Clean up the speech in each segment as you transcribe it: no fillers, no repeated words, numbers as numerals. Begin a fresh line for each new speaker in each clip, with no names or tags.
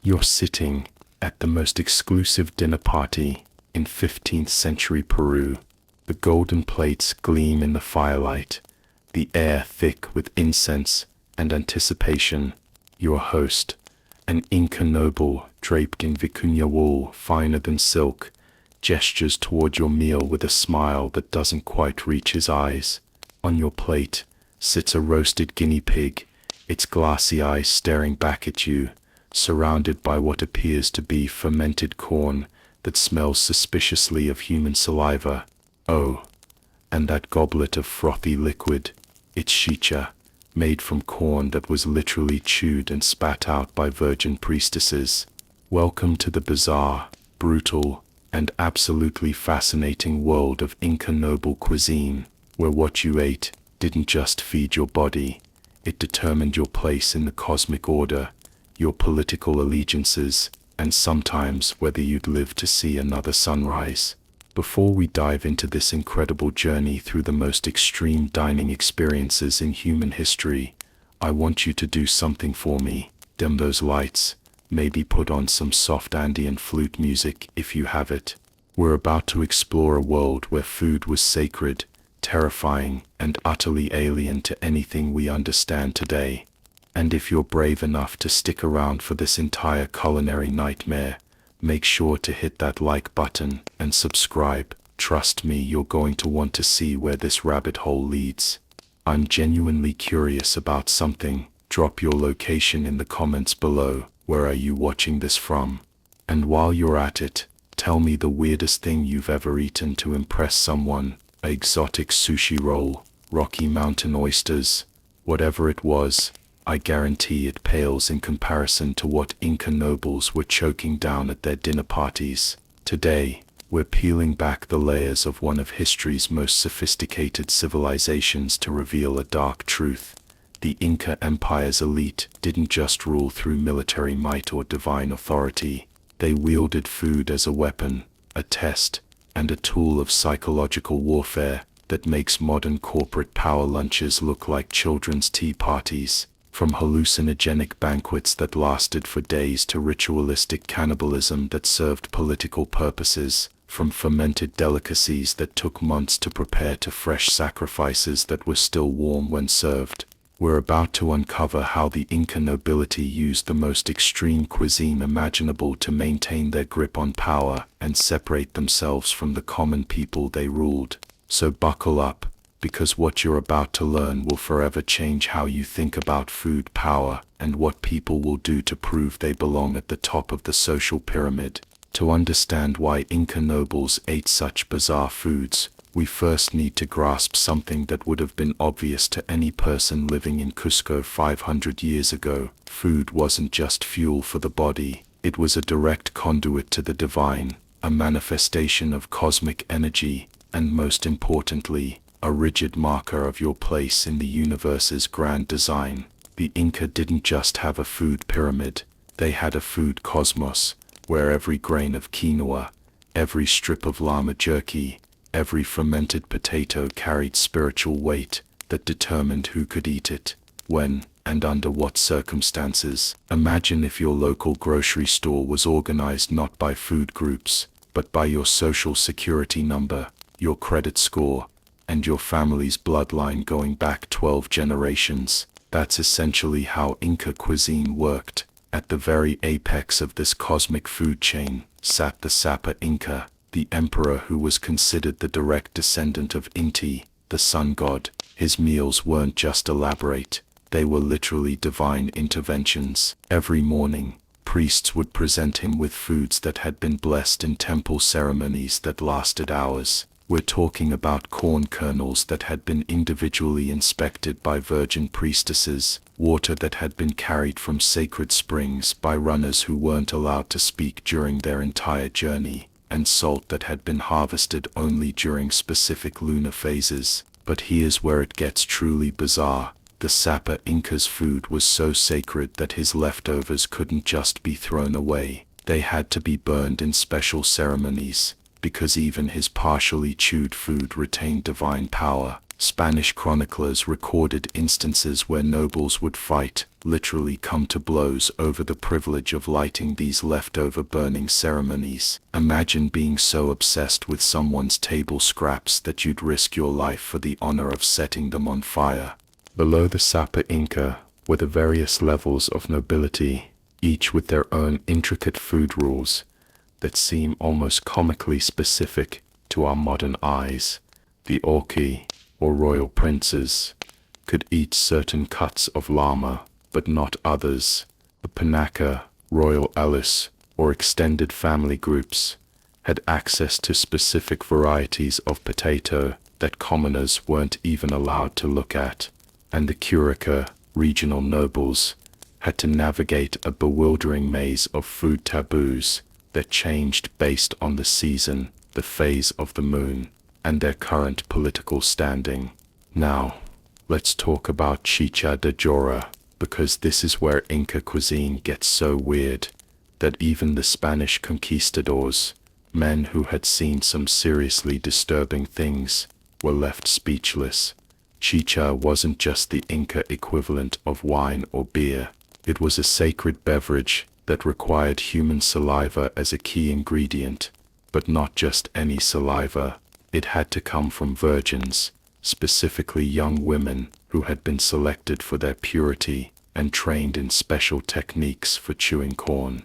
You're sitting at the most exclusive dinner party in 15th century Peru. The golden plates gleam in the firelight, the air thick with incense and anticipation. Your host, an Inca noble draped in vicuña wool finer than silk, gestures toward your meal with a smile that doesn't quite reach his eyes. On your plate sits a roasted guinea pig, its glassy eyes staring back at you, surrounded by what appears to be fermented corn that smells suspiciously of human saliva. Oh, and that goblet of frothy liquid, it's chicha, made from corn that was literally chewed and spat out by virgin priestesses. Welcome to the bizarre, brutal, and absolutely fascinating world of Inca noble cuisine, where what you ate didn't just feed your body, it determined your place in the cosmic order, your political allegiances, and sometimes whether you'd live to see another sunrise. Before we dive into this incredible journey through the most extreme dining experiences in human history, I want you to do something for me. Dim those lights, maybe put on some soft Andean flute music if you have it. We're about to explore a world where food was sacred, terrifying, and utterly alien to anything we understand today. And if you're brave enough to stick around for this entire culinary nightmare, make sure to hit that like button and subscribe. Trust me, you're going to want to see where this rabbit hole leads. I'm genuinely curious about something. Drop your location in the comments below. Where are you watching this from? And while you're at it, tell me the weirdest thing you've ever eaten to impress someone. An exotic sushi roll, Rocky Mountain oysters, whatever it was, I guarantee it pales in comparison to what Inca nobles were choking down at their dinner parties. Today, we're peeling back the layers of one of history's most sophisticated civilizations to reveal a dark truth. The Inca Empire's elite didn't just rule through military might or divine authority. They wielded food as a weapon, a test, and a tool of psychological warfare that makes modern corporate power lunches look like children's tea parties. From hallucinogenic banquets that lasted for days to ritualistic cannibalism that served political purposes, from fermented delicacies that took months to prepare to fresh sacrifices that were still warm when served, we're about to uncover how the Inca nobility used the most extreme cuisine imaginable to maintain their grip on power and separate themselves from the common people they ruled. So buckle up, because what you're about to learn will forever change how you think about food power and what people will do to prove they belong at the top of the social pyramid. To understand why Inca nobles ate such bizarre foods, we first need to grasp something that would have been obvious to any person living in Cusco 500 years ago. Food wasn't just fuel for the body, it was a direct conduit to the divine, a manifestation of cosmic energy, and most importantly, a rigid marker of your place in the universe's grand design. The Inca didn't just have a food pyramid, they had a food cosmos, where every grain of quinoa, every strip of llama jerky, every fermented potato carried spiritual weight that determined who could eat it, when, and under what circumstances. Imagine if your local grocery store was organized not by food groups, but by your social security number, your credit score, and your family's bloodline going back 12 generations. That's essentially how Inca cuisine worked. At the very apex of this cosmic food chain sat the Sapa Inca, the emperor who was considered the direct descendant of Inti, the sun god. His meals weren't just elaborate, they were literally divine interventions. Every morning, priests would present him with foods that had been blessed in temple ceremonies that lasted hours. We're talking about corn kernels that had been individually inspected by virgin priestesses, water that had been carried from sacred springs by runners who weren't allowed to speak during their entire journey, and salt that had been harvested only during specific lunar phases. But here's where it gets truly bizarre. The Sapa Inca's food was so sacred that his leftovers couldn't just be thrown away. They had to be burned in special ceremonies, because even his partially chewed food retained divine power. Spanish chroniclers recorded instances where nobles would fight, literally come to blows over the privilege of lighting these leftover burning ceremonies. Imagine being so obsessed with someone's table scraps that you'd risk your life for the honor of setting them on fire. Below the Sapa Inca were the various levels of nobility, each with their own intricate food rules that seem almost comically specific to our modern eyes. The Orki, or royal princes, could eat certain cuts of llama, but not others. The Panaka, royal Alice, or extended family groups, had access to specific varieties of potato that commoners weren't even allowed to look at. And the Curica, regional nobles, had to navigate a bewildering maze of food taboos that changed based on the season, the phase of the moon, and their current political standing. Now, let's talk about chicha de jora, because this is where Inca cuisine gets so weird that even the Spanish conquistadors, men who had seen some seriously disturbing things, were left speechless. Chicha wasn't just the Inca equivalent of wine or beer. It was a sacred beverage that required human saliva as a key ingredient, but not just any saliva. It had to come from virgins, specifically young women who had been selected for their purity and trained in special techniques for chewing corn.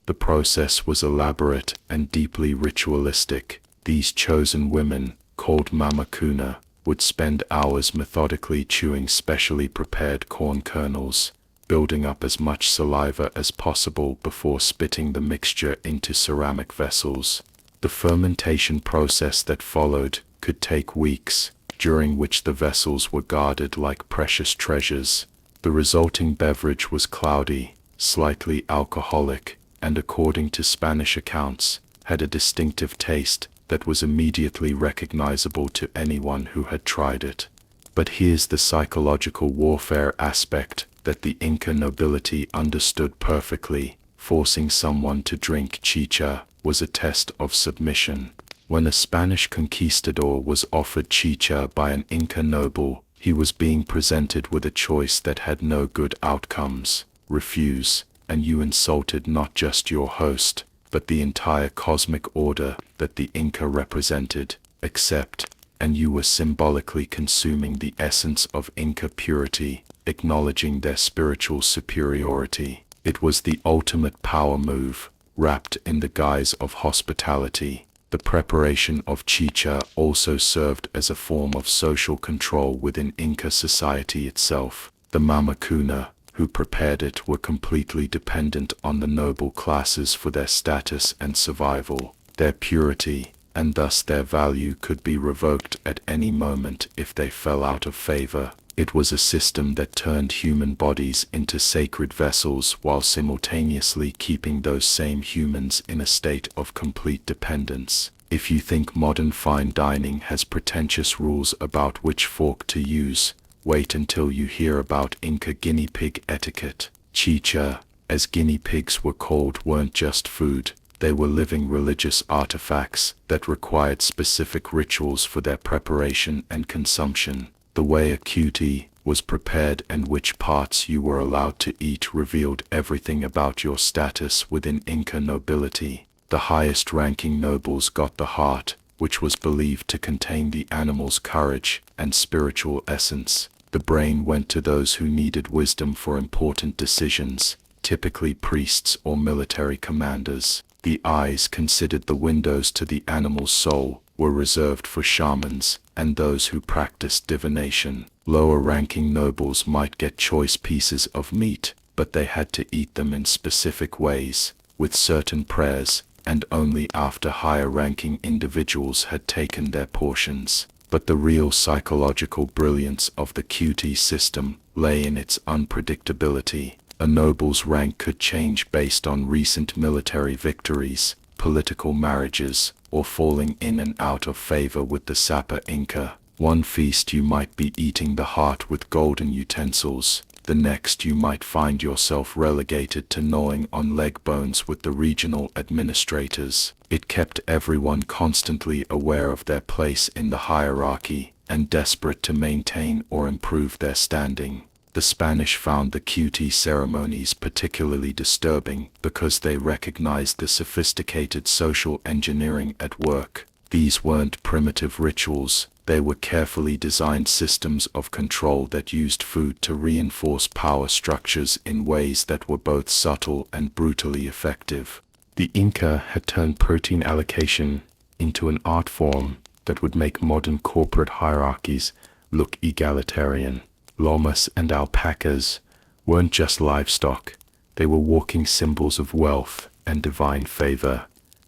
The process was elaborate and deeply ritualistic. These chosen women, called mamacuna, would spend hours methodically chewing specially prepared corn kernels, building up as much saliva as possible before spitting the mixture into ceramic vessels. The fermentation process that followed could take weeks, during which the vessels were guarded like precious treasures. The resulting beverage was cloudy, slightly alcoholic, and according to Spanish accounts, had a distinctive taste that was immediately recognizable to anyone who had tried it. But here's the psychological warfare aspect that the Inca nobility understood perfectly. Forcing someone to drink chicha was a test of submission. When a Spanish conquistador was offered chicha by an Inca noble, he was being presented with a choice that had no good outcomes: refuse, and you insulted not just your host, but the entire cosmic order that the Inca represented. Accept, and you were symbolically consuming the essence of Inca purity, acknowledging their spiritual superiority. It was the ultimate power move, wrapped in the guise of hospitality. The preparation of chicha also served as a form of social control within Inca society itself. The mamacuna, who prepared it, were completely dependent on the noble classes for their status and survival. Their purity, and thus their value, could be revoked at any moment if they fell out of favor. It was a system that turned human bodies into sacred vessels while simultaneously keeping those same humans in a state of complete dependence. If you think modern fine dining has pretentious rules about which fork to use, wait until you hear about Inca guinea pig etiquette. Chicha, as guinea pigs were called, weren't just food. They were living religious artifacts that required specific rituals for their preparation and consumption. The way a cutie was prepared and which parts you were allowed to eat revealed everything about your status within Inca nobility. The highest-ranking nobles got the heart, which was believed to contain the animal's courage and spiritual essence. The brain went to those who needed wisdom for important decisions, typically priests or military commanders. The eyes, considered the windows to the animal's soul, were reserved for shamans and those who practiced divination. Lower-ranking nobles might get choice pieces of meat, but they had to eat them in specific ways, with certain prayers, and only after higher-ranking individuals had taken their portions. But the real psychological brilliance of the cutie system lay in its unpredictability. A noble's rank could change based on recent military victories, political marriages, or falling in and out of favor with the Sapa Inca. One feast you might be eating the heart with golden utensils. The next you might find yourself relegated to gnawing on leg bones with the regional administrators. It kept everyone constantly aware of their place in the hierarchy, and desperate to maintain or improve their standing. The Spanish found the cuisine ceremonies particularly disturbing because they recognized the sophisticated social engineering at work. These weren't primitive rituals, they were carefully designed systems of control that used food to reinforce power structures in ways that were both subtle and brutally effective. The Inca had turned protein allocation into an art form that would make modern corporate hierarchies look egalitarian. Llamas and alpacas weren't just livestock, they were walking symbols of wealth and divine favor,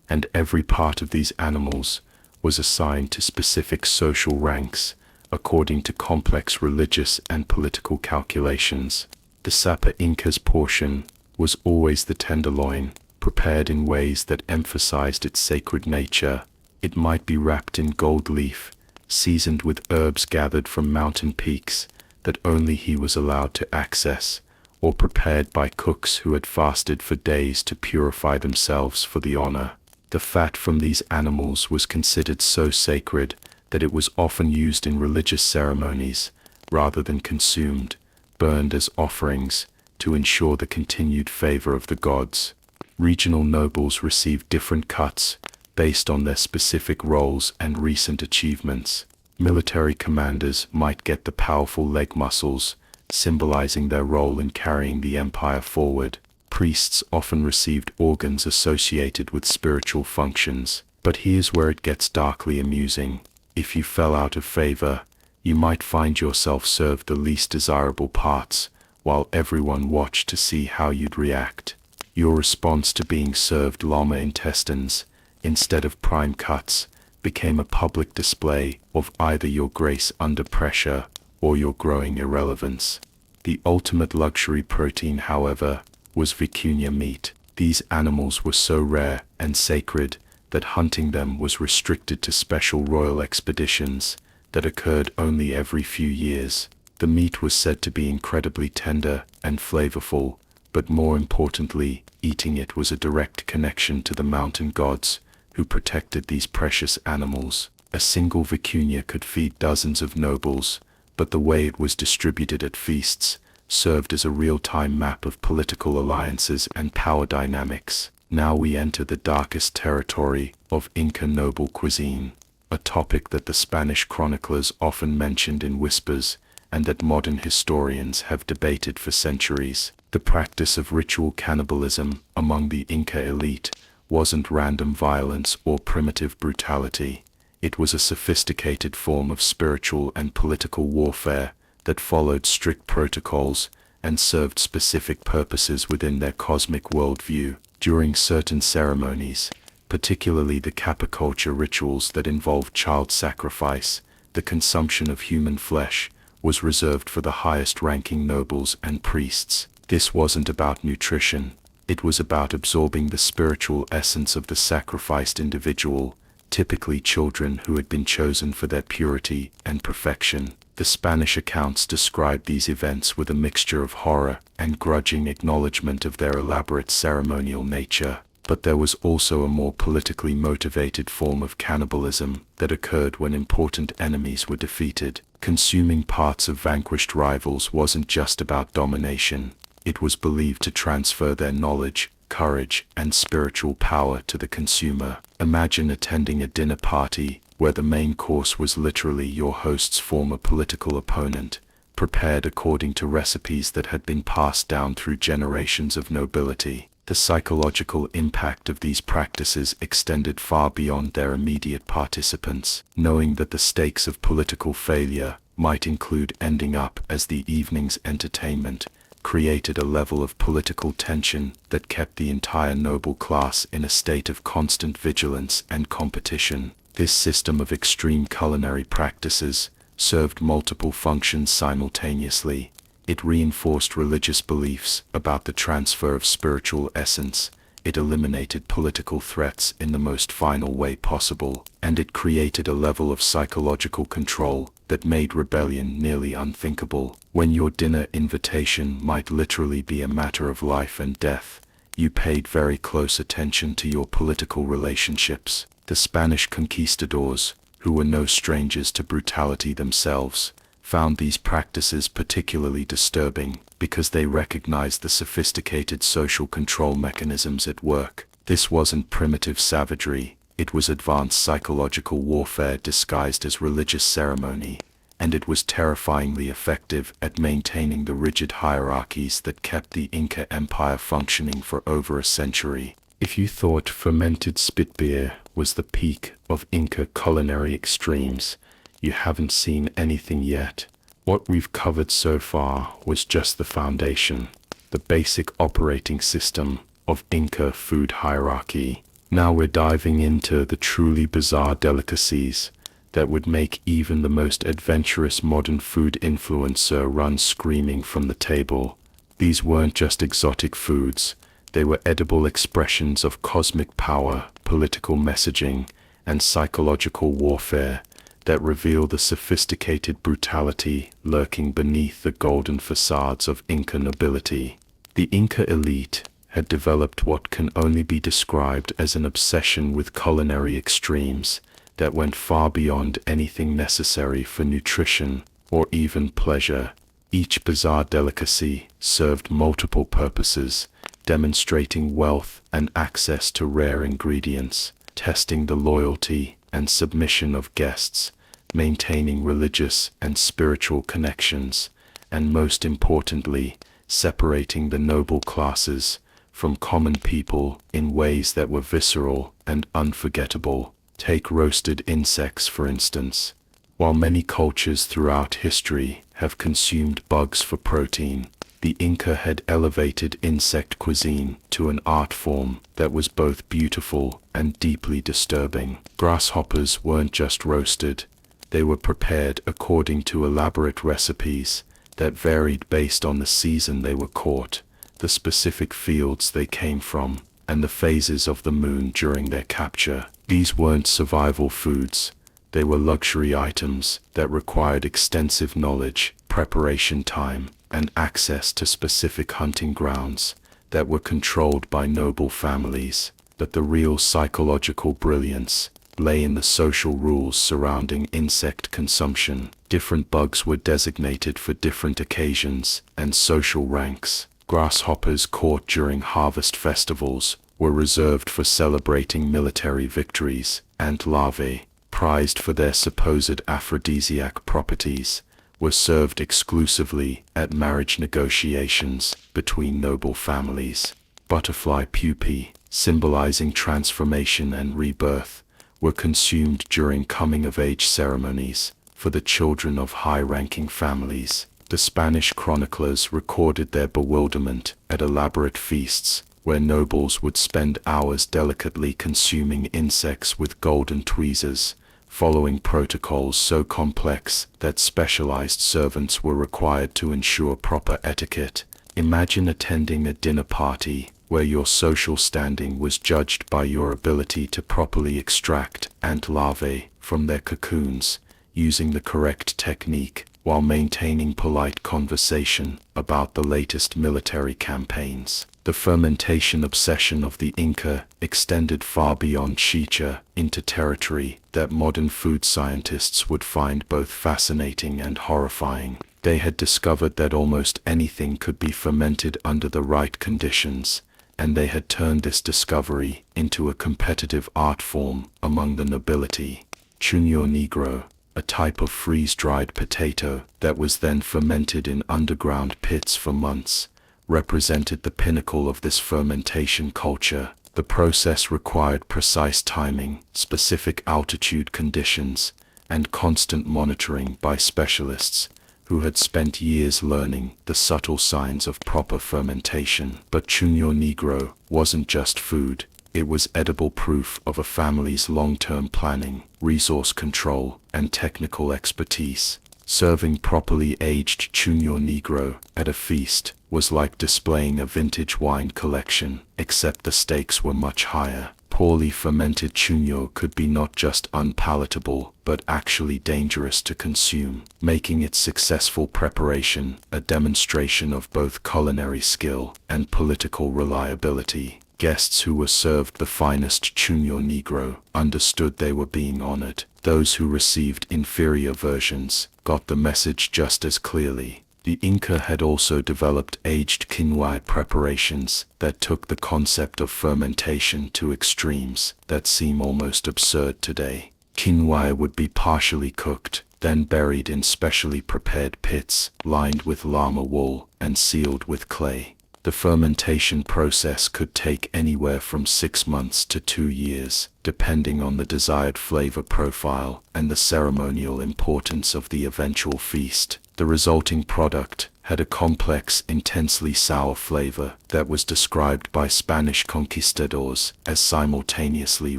and every part of these animals was assigned to specific social ranks according to complex religious and political calculations. The Sapa Inca's portion was always the tenderloin, prepared in ways that emphasized its sacred nature. It might be wrapped in gold leaf, seasoned with herbs gathered from mountain peaks that only he was allowed to access, or prepared by cooks who had fasted for days to purify themselves for the honor. The fat from these animals was considered so sacred that it was often used in religious ceremonies rather than consumed, burned as offerings to ensure the continued favor of the gods. Regional nobles received different cuts based on their specific roles and recent achievements. Military commanders might get the powerful leg muscles, symbolizing their role in carrying the empire forward. Priests often received organs associated with spiritual functions. But here's where it gets darkly amusing. If you fell out of favor, you might find yourself served the least desirable parts, while everyone watched to see how you'd react. Your response to being served llama intestines, instead of prime cuts, became a public display of either your grace under pressure or your growing irrelevance. The ultimate luxury protein, however, was vicuña meat. These animals were so rare and sacred that hunting them was restricted to special royal expeditions that occurred only every few years. The meat was said to be incredibly tender and flavorful, but more importantly, eating it was a direct connection to the mountain gods who protected these precious animals. A single vicuña could feed dozens of nobles, but the way it was distributed at feasts served as a real-time map of political alliances and power dynamics. Now we enter the darkest territory of Inca noble cuisine, a topic that the Spanish chroniclers often mentioned in whispers and that modern historians have debated for centuries. The practice of ritual cannibalism among the Inca elite wasn't random violence or primitive brutality. It was a sophisticated form of spiritual and political warfare that followed strict protocols and served specific purposes within their cosmic worldview. During certain ceremonies, particularly the capiculture rituals that involved child sacrifice, the consumption of human flesh was reserved for the highest-ranking nobles and priests. This wasn't about nutrition. It was about absorbing the spiritual essence of the sacrificed individual, typically children who had been chosen for their purity and perfection. The Spanish accounts describe these events with a mixture of horror and grudging acknowledgement of their elaborate ceremonial nature. But there was also a more politically motivated form of cannibalism that occurred when important enemies were defeated. Consuming parts of vanquished rivals wasn't just about domination. It was believed to transfer their knowledge, courage, and spiritual power to the consumer. Imagine attending a dinner party where the main course was literally your host's former political opponent, prepared according to recipes that had been passed down through generations of nobility. The psychological impact of these practices extended far beyond their immediate participants. Knowing that the stakes of political failure might include ending up as the evening's entertainment created a level of political tension that kept the entire noble class in a state of constant vigilance and competition. This system of extreme culinary practices served multiple functions simultaneously. It reinforced religious beliefs about the transfer of spiritual essence, it eliminated political threats in the most final way possible, and it created a level of psychological control that made rebellion nearly unthinkable. When your dinner invitation might literally be a matter of life and death, you paid very close attention to your political relationships. The Spanish conquistadors, who were no strangers to brutality themselves, found these practices particularly disturbing because they recognized the sophisticated social control mechanisms at work. This wasn't primitive savagery, it was advanced psychological warfare disguised as religious ceremony, and it was terrifyingly effective at maintaining the rigid hierarchies that kept the Inca Empire functioning for over a century. If you thought fermented spit beer was the peak of Inca culinary extremes, you haven't seen anything yet. What we've covered so far was just the foundation, the basic operating system of Inca food hierarchy. Now we're diving into the truly bizarre delicacies that would make even the most adventurous modern food influencer run screaming from the table. These weren't just exotic foods, they were edible expressions of cosmic power, political messaging, and psychological warfare that reveal the sophisticated brutality lurking beneath the golden facades of Inca nobility. The Inca elite had developed what can only be described as an obsession with culinary extremes that went far beyond anything necessary for nutrition or even pleasure. Each bizarre delicacy served multiple purposes, demonstrating wealth and access to rare ingredients, testing the loyalty and submission of guests, maintaining religious and spiritual connections, and most importantly, separating the noble classes from common people in ways that were visceral and unforgettable. Take roasted insects, for instance. While many cultures throughout history have consumed bugs for protein, the Inca had elevated insect cuisine to an art form that was both beautiful and deeply disturbing. Grasshoppers weren't just roasted, they were prepared according to elaborate recipes that varied based on the season they were caught, the specific fields they came from, and the phases of the moon during their capture. These weren't survival foods, they were luxury items that required extensive knowledge, preparation time, and access to specific hunting grounds that were controlled by noble families. But the real psychological brilliance lay in the social rules surrounding insect consumption. Different bugs were designated for different occasions and social ranks. Grasshoppers caught during harvest festivals were reserved for celebrating military victories, and larvae, prized for their supposed aphrodisiac properties, were served exclusively at marriage negotiations between noble families. Butterfly pupae, symbolizing transformation and rebirth, were consumed during coming-of-age ceremonies for the children of high-ranking families. The Spanish chroniclers recorded their bewilderment at elaborate feasts where nobles would spend hours delicately consuming insects with golden tweezers, following protocols so complex that specialized servants were required to ensure proper etiquette. Imagine attending a dinner party where your social standing was judged by your ability to properly extract ant larvae from their cocoons, using the correct technique while maintaining polite conversation about the latest military campaigns. The fermentation obsession of the Inca extended far beyond chicha into territory that modern food scientists would find both fascinating and horrifying. They had discovered that almost anything could be fermented under the right conditions, and they had turned this discovery into a competitive art form among the nobility. Chuño negro, a type of freeze-dried potato that was then fermented in underground pits for months, represented the pinnacle of this fermentation culture. The process required precise timing, specific altitude conditions, and constant monitoring by specialists who had spent years learning the subtle signs of proper fermentation. But Chuño negro wasn't just food, it was edible proof of a family's long-term planning, resource control, and technical expertise. Serving properly aged Chuño negro at a feast was like displaying a vintage wine collection, except the stakes were much higher. Poorly fermented Chuño could be not just unpalatable, but actually dangerous to consume, making its successful preparation a demonstration of both culinary skill and political reliability. Guests who were served the finest chuño negro understood they were being honored. Those who received inferior versions got the message just as clearly. The Inca had also developed aged quinua preparations that took the concept of fermentation to extremes that seem almost absurd today. Quinua would be partially cooked, then buried in specially prepared pits, lined with llama wool and sealed with clay. The fermentation process could take anywhere from 6 months to 2 years, depending on the desired flavor profile and the ceremonial importance of the eventual feast. The resulting product had a complex, intensely sour flavor that was described by Spanish conquistadors as simultaneously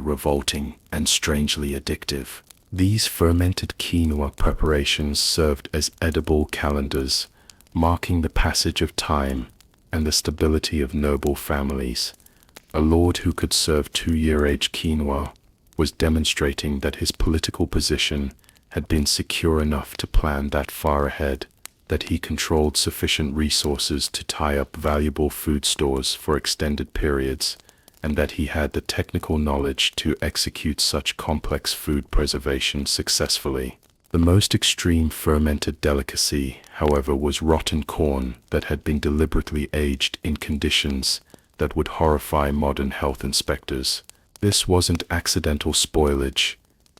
revolting and strangely addictive. These fermented quinoa preparations served as edible calendars, marking the passage of time and the stability of noble families. A lord who could serve 2-year-age quinoa was demonstrating that his political position had been secure enough to plan that far ahead, that he controlled sufficient resources to tie up valuable food stores for extended periods, and that he had the technical knowledge to execute such complex food preservation successfully. The most extreme fermented delicacy, however, was rotten corn that had been deliberately aged in conditions that would horrify modern health inspectors. This wasn't accidental spoilage.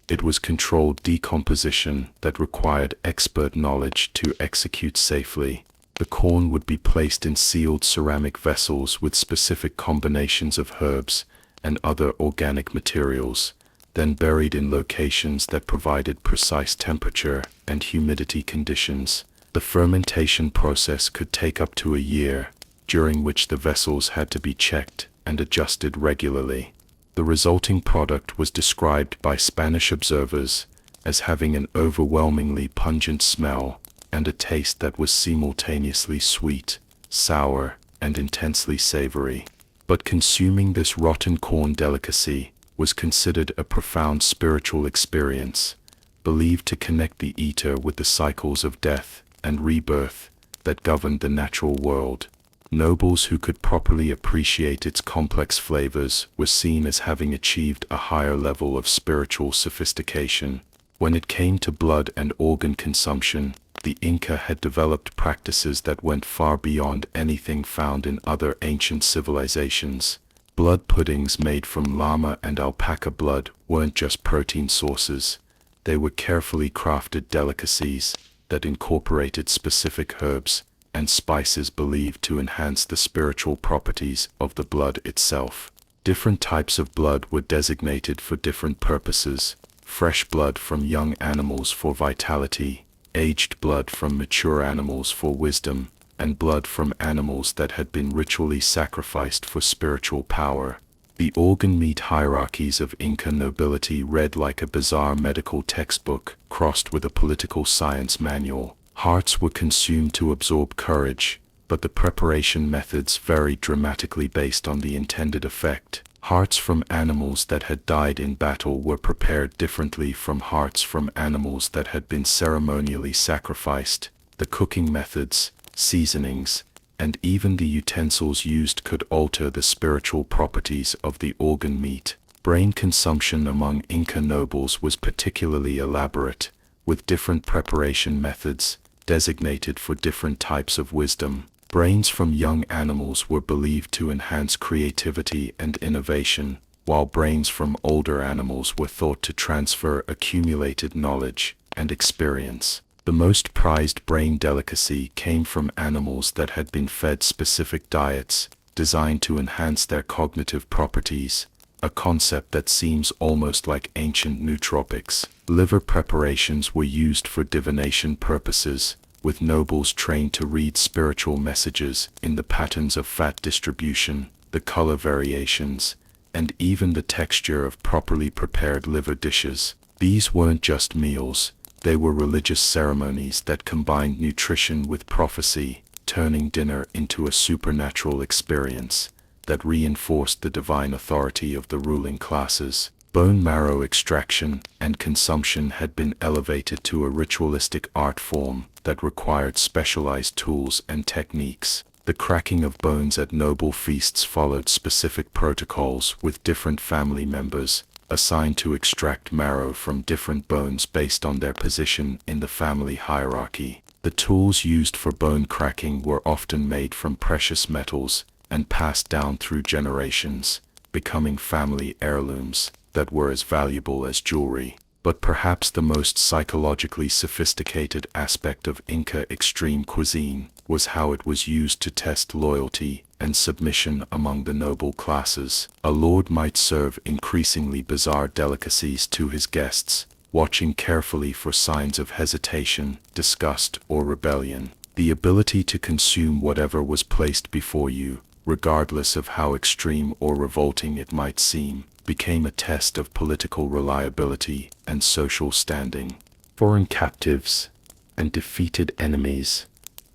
It was controlled decomposition that required expert knowledge to execute safely. The corn would be placed in sealed ceramic vessels with specific combinations of herbs and other organic materials, then buried in locations that provided precise temperature and humidity conditions. The fermentation process could take up to a year, during which the vessels had to be checked and adjusted regularly. The resulting product was described by Spanish observers as having an overwhelmingly pungent smell and a taste that was simultaneously sweet, sour, and intensely savory. But consuming this rotten corn delicacy was considered a profound spiritual experience, believed to connect the eater with the cycles of death and rebirth that governed the natural world. Nobles who could properly appreciate its complex flavors were seen as having achieved a higher level of spiritual sophistication. When it came to blood and organ consumption, the Inca had developed practices that went far beyond anything found in other ancient civilizations. Blood puddings made from llama and alpaca blood weren't just protein sources. They were carefully crafted delicacies that incorporated specific herbs and spices believed to enhance the spiritual properties of the blood itself. Different types of blood were designated for different purposes: fresh blood from young animals for vitality, aged blood from mature animals for wisdom, and blood from animals that had been ritually sacrificed for spiritual power. The organ meat hierarchies of Inca nobility read like a bizarre medical textbook crossed with a political science manual. Hearts were consumed to absorb courage, but the preparation methods varied dramatically based on the intended effect. Hearts from animals that had died in battle were prepared differently from hearts from animals that had been ceremonially sacrificed. The cooking methods, seasonings, and even the utensils used could alter the spiritual properties of the organ meat. Brain consumption among Inca nobles was particularly elaborate, with different preparation methods designated for different types of wisdom. Brains from young animals were believed to enhance creativity and innovation, while brains from older animals were thought to transfer accumulated knowledge and experience. The most prized brain delicacy came from animals that had been fed specific diets designed to enhance their cognitive properties, a concept that seems almost like ancient nootropics. Liver preparations were used for divination purposes, with nobles trained to read spiritual messages in the patterns of fat distribution, the color variations, and even the texture of properly prepared liver dishes. These weren't just meals, they were religious ceremonies that combined nutrition with prophecy, turning dinner into a supernatural experience that reinforced the divine authority of the ruling classes. Bone marrow extraction and consumption had been elevated to a ritualistic art form that required specialized tools and techniques. The cracking of bones at noble feasts followed specific protocols, with different family members assigned to extract marrow from different bones based on their position in the family hierarchy. The tools used for bone cracking were often made from precious metals and passed down through generations, becoming family heirlooms that were as valuable as jewelry. But perhaps the most psychologically sophisticated aspect of Inca extreme cuisine was how it was used to test loyalty and submission among the noble classes. A lord might serve increasingly bizarre delicacies to his guests, watching carefully for signs of hesitation, disgust, or rebellion. The ability to consume whatever was placed before you, regardless of how extreme or revolting it might seem, became a test of political reliability and social standing. Foreign captives and defeated enemies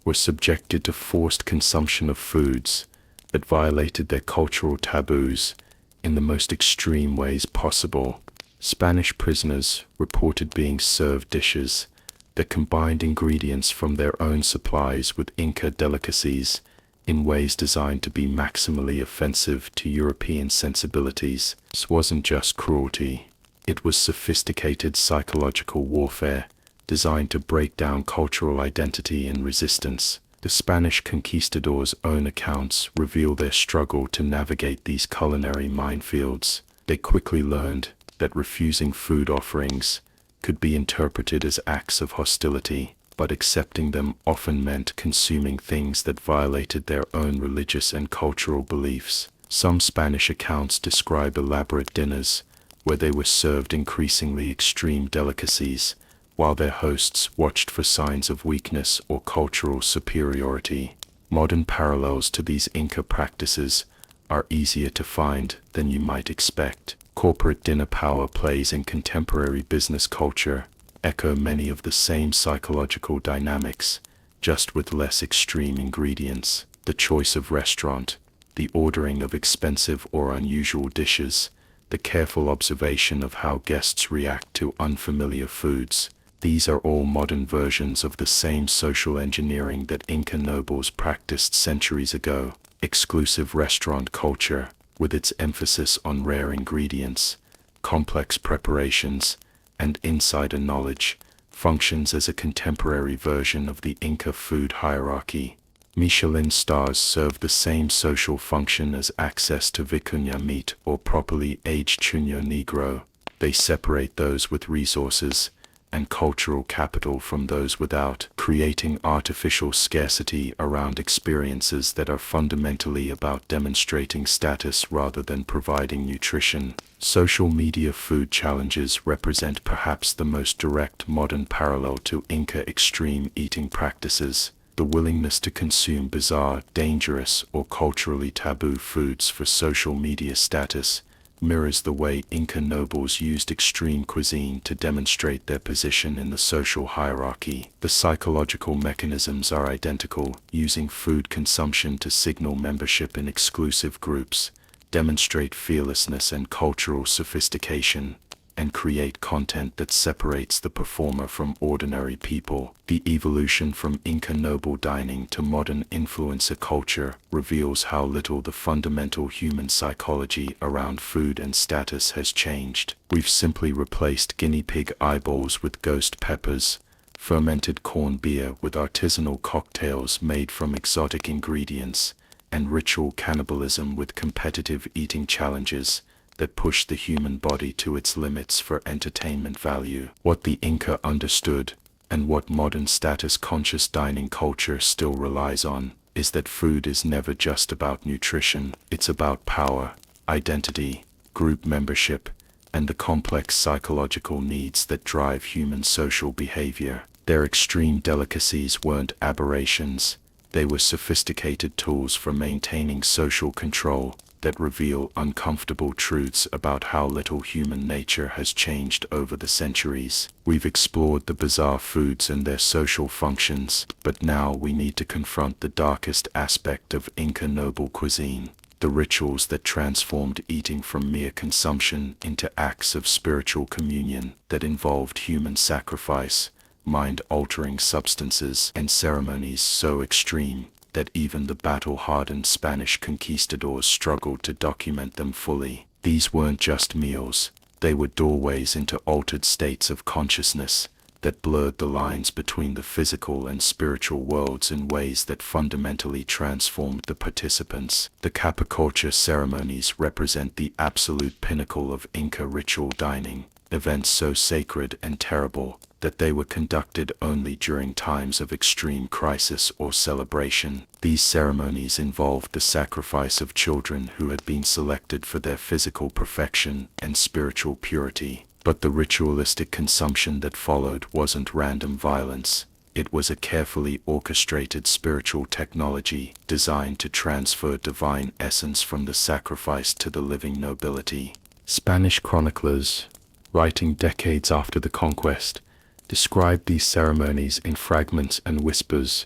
were subjected to forced consumption of foods that violated their cultural taboos in the most extreme ways possible. Spanish prisoners reported being served dishes that combined ingredients from their own supplies with Inca delicacies in ways designed to be maximally offensive to European sensibilities. This wasn't just cruelty, it was sophisticated psychological warfare designed to break down cultural identity and resistance. The Spanish conquistadors' own accounts reveal their struggle to navigate these culinary minefields. They quickly learned that refusing food offerings could be interpreted as acts of hostility, but accepting them often meant consuming things that violated their own religious and cultural beliefs. Some Spanish accounts describe elaborate dinners where they were served increasingly extreme delicacies, while their hosts watched for signs of weakness or cultural superiority. Modern parallels to these Inca practices are easier to find than you might expect. Corporate dinner power plays in contemporary business culture echo many of the same psychological dynamics, just with less extreme ingredients. The choice of restaurant, the ordering of expensive or unusual dishes, the careful observation of how guests react to unfamiliar foods. These are all modern versions of the same social engineering that Inca nobles practiced centuries ago. Exclusive restaurant culture, with its emphasis on rare ingredients, complex preparations, and insider knowledge, functions as a contemporary version of the Inca food hierarchy. Michelin stars serve the same social function as access to vicuña meat or properly aged chuño negro. They separate those with resources and cultural capital from those without, creating artificial scarcity around experiences that are fundamentally about demonstrating status rather than providing nutrition. Social media food challenges represent perhaps the most direct modern parallel to Inca extreme eating practices. The willingness to consume bizarre, dangerous, or culturally taboo foods for social media status mirrors the way Inca nobles used extreme cuisine to demonstrate their position in the social hierarchy. The psychological mechanisms are identical, using food consumption to signal membership in exclusive groups, demonstrate fearlessness and cultural sophistication, and create content that separates the performer from ordinary people. The evolution from Inca noble dining to modern influencer culture reveals how little the fundamental human psychology around food and status has changed. We've simply replaced guinea pig eyeballs with ghost peppers, fermented corn beer with artisanal cocktails made from exotic ingredients, and ritual cannibalism with competitive eating challenges that push the human body to its limits for entertainment value. What the Inca understood, and what modern status-conscious dining culture still relies on, is that food is never just about nutrition. It's about power, identity, group membership, and the complex psychological needs that drive human social behavior. Their extreme delicacies weren't aberrations. They were sophisticated tools for maintaining social control that reveal uncomfortable truths about how little human nature has changed over the centuries. We've explored the bizarre foods and their social functions, but now we need to confront the darkest aspect of Inca noble cuisine, the rituals that transformed eating from mere consumption into acts of spiritual communion that involved human sacrifice, mind-altering substances, and ceremonies so extreme that even the battle-hardened Spanish conquistadors struggled to document them fully. These weren't just meals, they were doorways into altered states of consciousness that blurred the lines between the physical and spiritual worlds in ways that fundamentally transformed the participants. The capicocha ceremonies represent the absolute pinnacle of Inca ritual dining, events so sacred and terrible that they were conducted only during times of extreme crisis or celebration. These ceremonies involved the sacrifice of children who had been selected for their physical perfection and spiritual purity. But the ritualistic consumption that followed wasn't random violence. It was a carefully orchestrated spiritual technology designed to transfer divine essence from the sacrifice to the living nobility. Spanish chroniclers, writing decades after the conquest, described these ceremonies in fragments and whispers,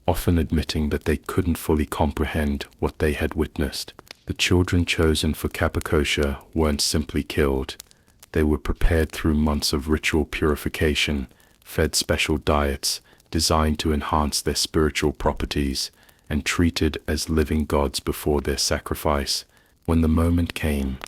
often admitting that they couldn't fully comprehend what they had witnessed. The children chosen for capicocha weren't simply killed. They were prepared through months of ritual purification, fed special diets designed to enhance their spiritual properties, and treated as living gods before their sacrifice. When the moment came,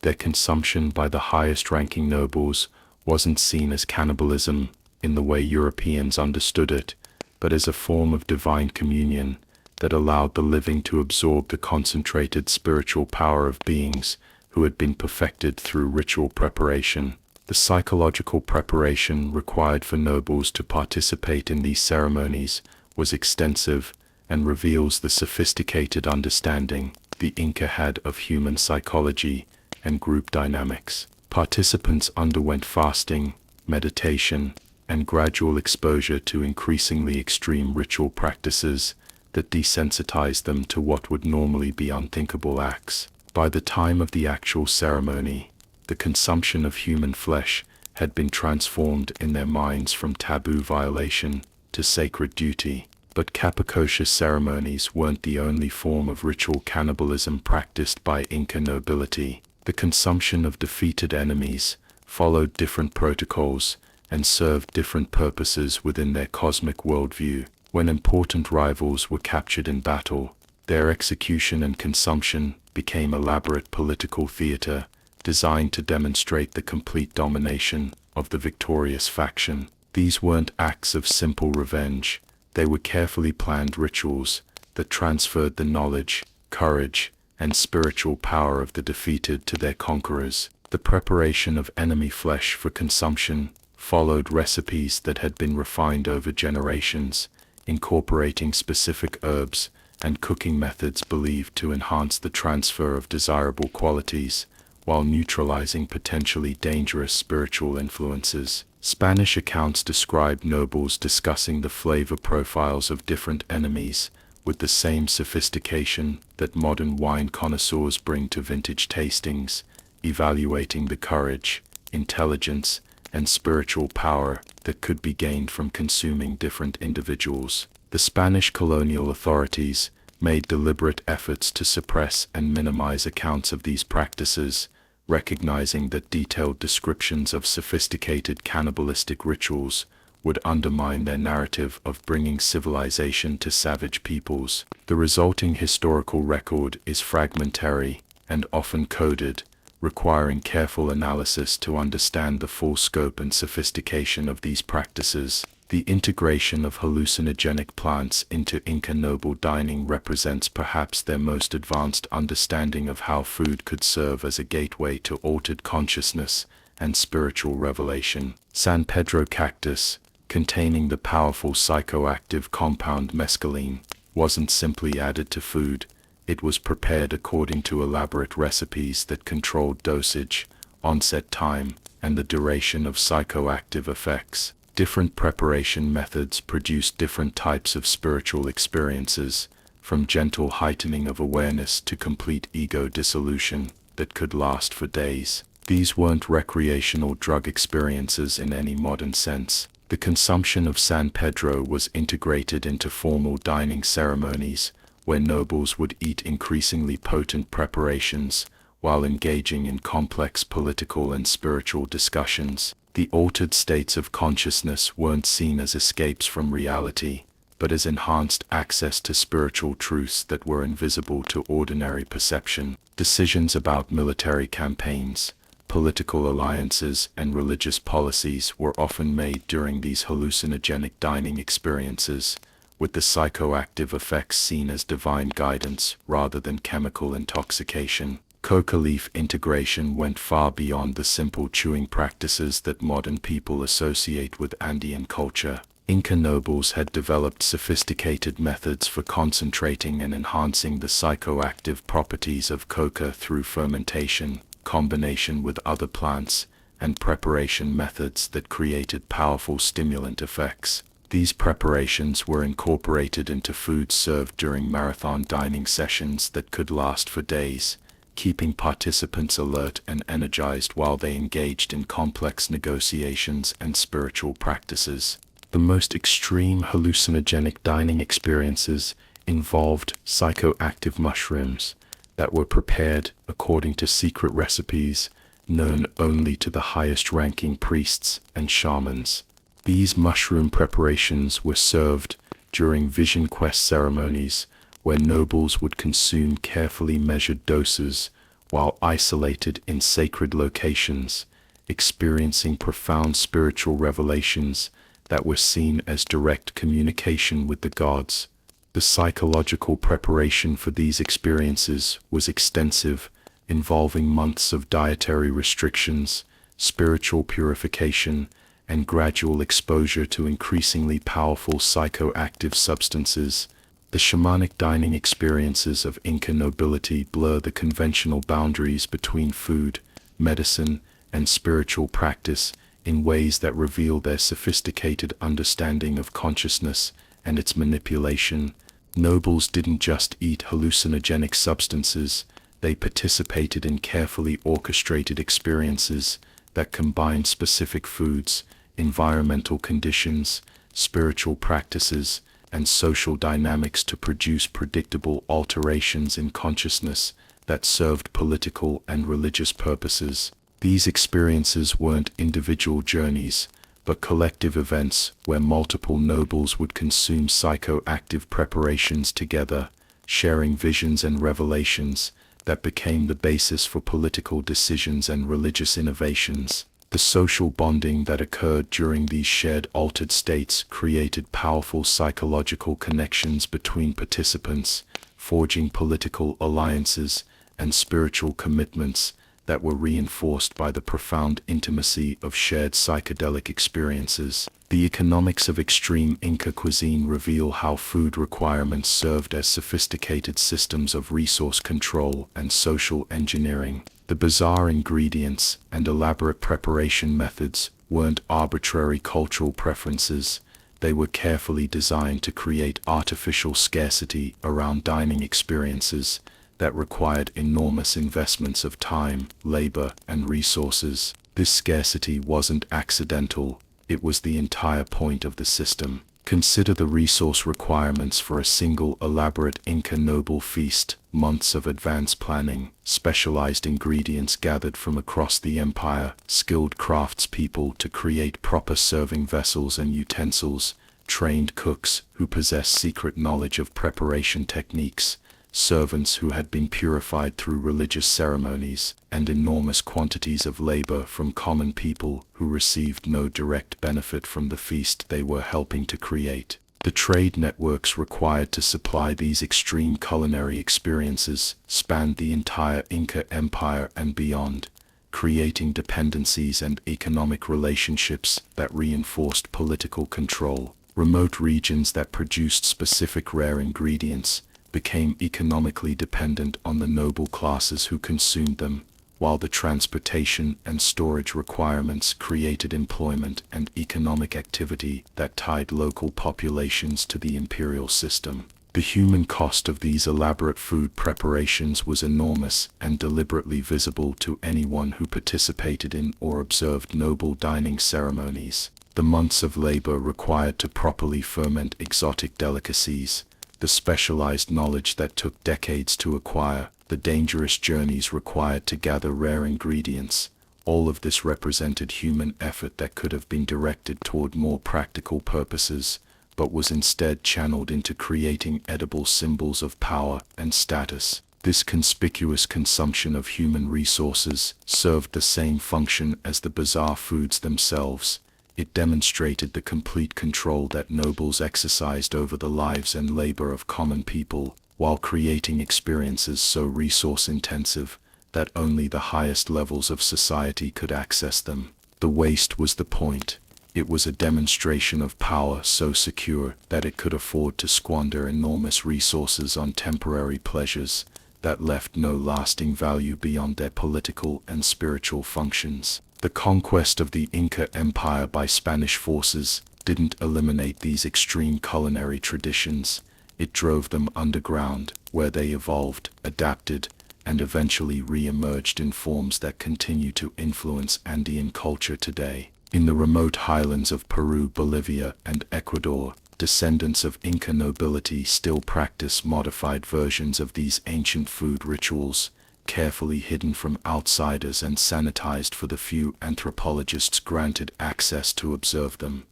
their consumption by the highest-ranking nobles wasn't seen as cannibalism in the way Europeans understood it, but as a form of divine communion that allowed the living to absorb the concentrated spiritual power of beings who had been perfected through ritual preparation. The psychological preparation required for nobles to participate in these ceremonies was extensive and reveals the sophisticated understanding the Inca had of human psychology and group dynamics. Participants underwent fasting, meditation, and gradual exposure to increasingly extreme ritual practices that desensitized them to what would normally be unthinkable acts. By the time of the actual ceremony, the consumption of human flesh had been transformed in their minds from taboo violation to sacred duty. But capicocha ceremonies weren't the only form of ritual cannibalism practiced by Inca nobility. The consumption of defeated enemies followed different protocols and served different purposes within their cosmic worldview. When important rivals were captured in battle, their execution and consumption became elaborate political theater designed to demonstrate the complete domination of the victorious faction. These weren't acts of simple revenge. They were carefully planned rituals that transferred the knowledge, courage, and spiritual power of the defeated to their conquerors. The preparation of enemy flesh for consumption followed recipes that had been refined over generations, incorporating specific herbs and cooking methods believed to enhance the transfer of desirable qualities while neutralizing potentially dangerous spiritual influences. Spanish accounts describe nobles discussing the flavor profiles of different enemies with the same sophistication that modern wine connoisseurs bring to vintage tastings, evaluating the courage, intelligence, and spiritual power that could be gained from consuming different individuals. The Spanish colonial authorities made deliberate efforts to suppress and minimize accounts of these practices, recognizing that detailed descriptions of sophisticated cannibalistic rituals would undermine their narrative of bringing civilization to savage peoples. The resulting historical record is fragmentary and often coded, requiring careful analysis to understand the full scope and sophistication of these practices. The integration of hallucinogenic plants into Inca noble dining represents perhaps their most advanced understanding of how food could serve as a gateway to altered consciousness and spiritual revelation. San Pedro cactus, containing the powerful psychoactive compound mescaline, wasn't simply added to food. It was prepared according to elaborate recipes that controlled dosage, onset time, and the duration of psychoactive effects. Different preparation methods produced different types of spiritual experiences, from gentle heightening of awareness to complete ego dissolution that could last for days. These weren't recreational drug experiences in any modern sense. The consumption of San Pedro was integrated into formal dining ceremonies, where nobles would eat increasingly potent preparations while engaging in complex political and spiritual discussions. The altered states of consciousness weren't seen as escapes from reality. but as enhanced access to spiritual truths that were invisible to ordinary perception. Decisions about military campaigns, political alliances, and religious policies were often made during these hallucinogenic dining experiences, with the psychoactive effects seen as divine guidance rather than chemical intoxication. Coca leaf integration went far beyond the simple chewing practices that modern people associate with Andean culture. Inca nobles had developed sophisticated methods for concentrating and enhancing the psychoactive properties of coca through fermentation, combination with other plants, and preparation methods that created powerful stimulant effects. These preparations were incorporated into foods served during marathon dining sessions that could last for days, keeping participants alert and energized while they engaged in complex negotiations and spiritual practices. The most extreme hallucinogenic dining experiences involved psychoactive mushrooms that were prepared according to secret recipes known only to the highest-ranking priests and shamans. These mushroom preparations were served during vision quest ceremonies, where nobles would consume carefully measured doses while isolated in sacred locations, experiencing profound spiritual revelations that were seen as direct communication with the gods. The psychological preparation for these experiences was extensive, involving months of dietary restrictions, spiritual purification, and gradual exposure to increasingly powerful psychoactive substances. The shamanic dining experiences of Inca nobility blur the conventional boundaries between food, medicine, and spiritual practice in ways that reveal their sophisticated understanding of consciousness and its manipulation. Nobles didn't just eat hallucinogenic substances, they participated in carefully orchestrated experiences that combined specific foods, environmental conditions, spiritual practices, and social dynamics to produce predictable alterations in consciousness that served political and religious purposes. These experiences weren't individual journeys, but collective events where multiple nobles would consume psychoactive preparations together, sharing visions and revelations that became the basis for political decisions and religious innovations. The social bonding that occurred during these shared altered states created powerful psychological connections between participants, forging political alliances and spiritual commitments that were reinforced by the profound intimacy of shared psychedelic experiences. The economics of extreme Inca cuisine reveal how food requirements served as sophisticated systems of resource control and social engineering. The bizarre ingredients and elaborate preparation methods weren't arbitrary cultural preferences. They were carefully designed to create artificial scarcity around dining experiences that required enormous investments of time, labor, and resources. This scarcity wasn't accidental, it was the entire point of the system. Consider the resource requirements for a single elaborate Inca noble feast: months of advanced planning, specialized ingredients gathered from across the empire, skilled craftspeople to create proper serving vessels and utensils, trained cooks who possess secret knowledge of preparation techniques, servants who had been purified through religious ceremonies, and enormous quantities of labor from common people who received no direct benefit from the feast they were helping to create. The trade networks required to supply these extreme culinary experiences spanned the entire Inca Empire and beyond, creating dependencies and economic relationships that reinforced political control. Remote regions that produced specific rare ingredients became economically dependent on the noble classes who consumed them, while the transportation and storage requirements created employment and economic activity that tied local populations to the imperial system. The human cost of these elaborate food preparations was enormous and deliberately visible to anyone who participated in or observed noble dining ceremonies. The months of labor required to properly ferment exotic delicacies, the specialized knowledge that took decades to acquire, the dangerous journeys required to gather rare ingredients, all of this represented human effort that could have been directed toward more practical purposes, but was instead channeled into creating edible symbols of power and status. This conspicuous consumption of human resources served the same function as the bizarre foods themselves. It demonstrated the complete control that nobles exercised over the lives and labor of common people, while creating experiences so resource-intensive that only the highest levels of society could access them. The waste was the point. It was a demonstration of power so secure that it could afford to squander enormous resources on temporary pleasures that left no lasting value beyond their political and spiritual functions. The conquest of the Inca Empire by Spanish forces didn't eliminate these extreme culinary traditions. It drove them underground, where they evolved, adapted, and eventually re-emerged in forms that continue to influence Andean culture today. In the remote highlands of Peru, Bolivia, and Ecuador, descendants of Inca nobility still practice modified versions of these ancient food rituals, carefully hidden from outsiders and sanitized for the few anthropologists granted access to observe them.